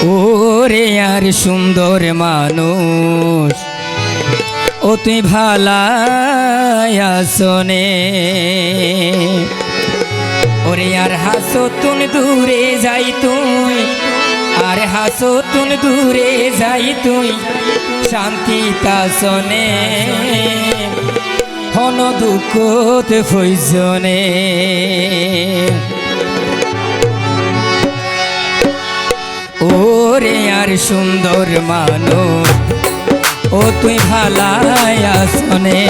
ওরে আর সুন্দর মানুষ ও তুই ভালাই আসনে ওরে আর হাসো তুন দূরে যাই তুই আর হাসো তুন দূরে যাই তুই শান্তি কাসনে হন দুঃখতে ফইজনে ওরে আর সুন্দর মানুষ ও তুই ভালাই আসনে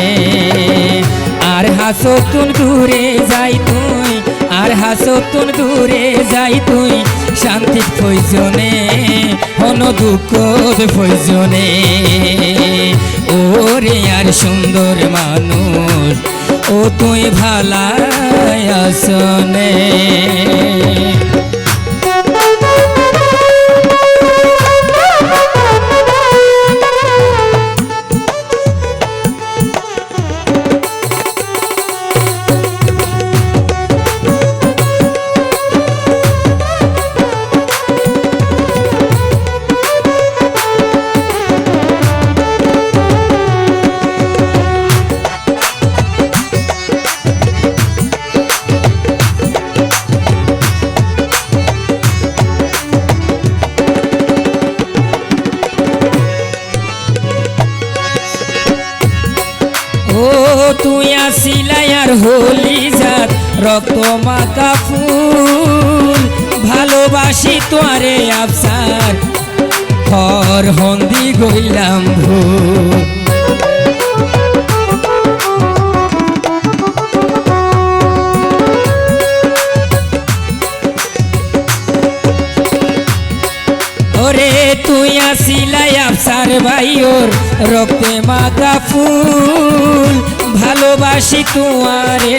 আর হাসো তুন দূরে যাই তুই আর হাসো তুন দূরে যাই তুই শান্তি ফইজনে হন দুঃখ ফইজনে ওরে আর সুন্দর মানুষ ও তুই ভালাই আসনে তুই আসিলাই আর হলি জাত রক্ত মাখা ফুল ভালোবাসি তোরে আফসার হর হন্দি গইলাম ভুল ওরে তুই আসিলাই আফসার ভাইওর রক্তে মাখা ফুল ভালোবাসি তোমারে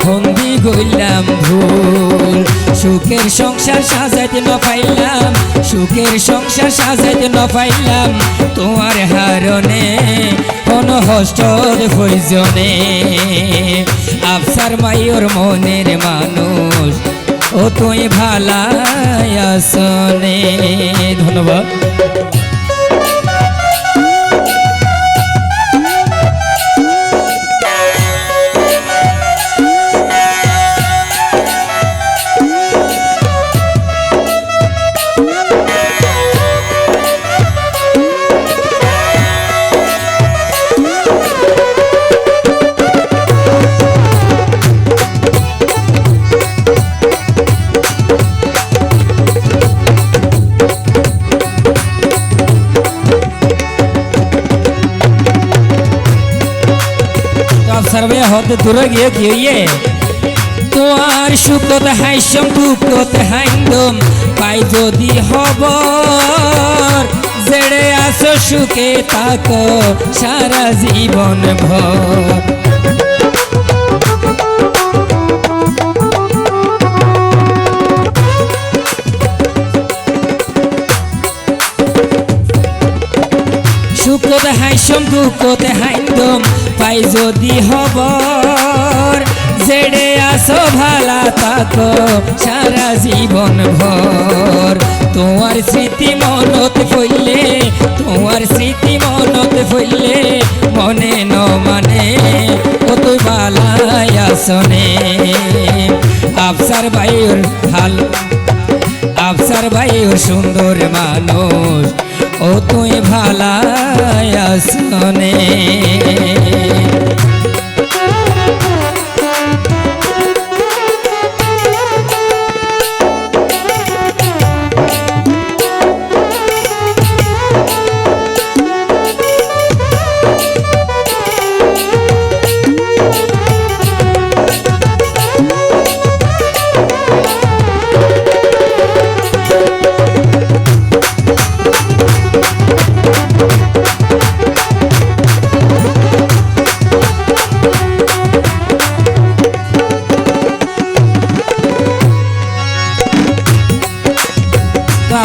হন্দি গইলাম ভুল সুখের সংসার সাজাইতে ন পাইলাম সুখের সংসার সাজাইতে ন পাইলাম তোমার হারণে কোন হস্টর প্রয়োজনে আফসার মাইওর মনের মানুষ ও তুই ভালাই আসনে ধন্যবাদ सर्वे होते दूर गए किए তোয়ার সুখত হাইসম দুঃখত হাইন্দম পাই যদি খবর জেড়ে আসো সুখে থাকো সারা জীবন ভর সুখত হাইসম দুঃখত হাইন্দম পাই যদি খবর জেড়ে আসো ভালা থাকো সারা জীবন ভর তোমার স্মৃতি মনত ফইলে তোমার স্মৃতি মনত ফইলে মনে ন মানে ও তুই ভালাই আসনে আফসার ভাইয়ের হাল আফসার ভাইয়ের সুন্দর মানুষ ও তুই ভালাই আসনে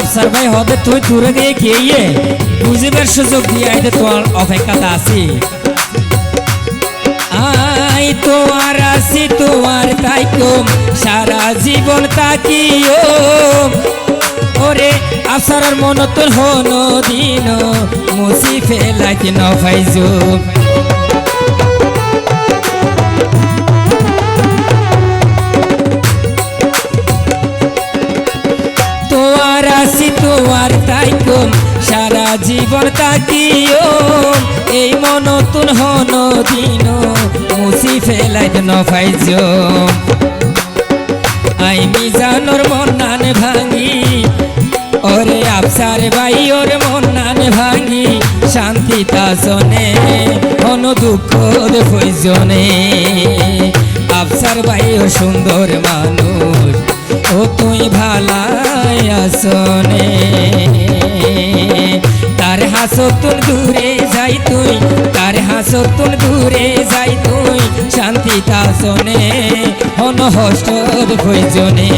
আফসার ভাই হতে তুই দূরে গিয়ে গিয়ে বুঝিবার সুযোগ দিয়ে আইতে তোমার অপেক্ষাতে আছি আই তোমার আসি তোমার তাই কম সারা জীবন তাকিও ওরে আফসারের মনতন হনো দিন মুসি ফেলাইতে নফাইজু তোয়ার আসি তোয়ার তাইকুম সারা জীবন তাকিও এই মনতন হনো দিন মুসি ফেলাইতে নফাইজু আই মিজানোর মন নান ভাঙি ওরে আফসার ভাই ওর মন নান ভাঙি শান্তি তা শোনে হন দুঃখ প্রয়োজনে আফসার ভাই ও সুন্দর মানুষ ও তুই ভালাই আসনে তার হাসতুন দূরে যাই তুই তার হাসতুন দূরে যাই তুই শান্তি তা শোনে হন হস্টর প্রয়োজনে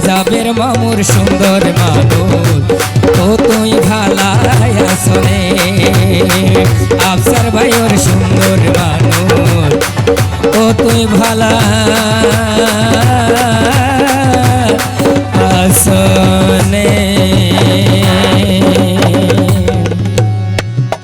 জাবের মামুর সুন্দর মানুষ ও তুই ভালাই আসনে আফসার ভাই ওর সুন্দর মানুষ ও তুই ভালা আসনে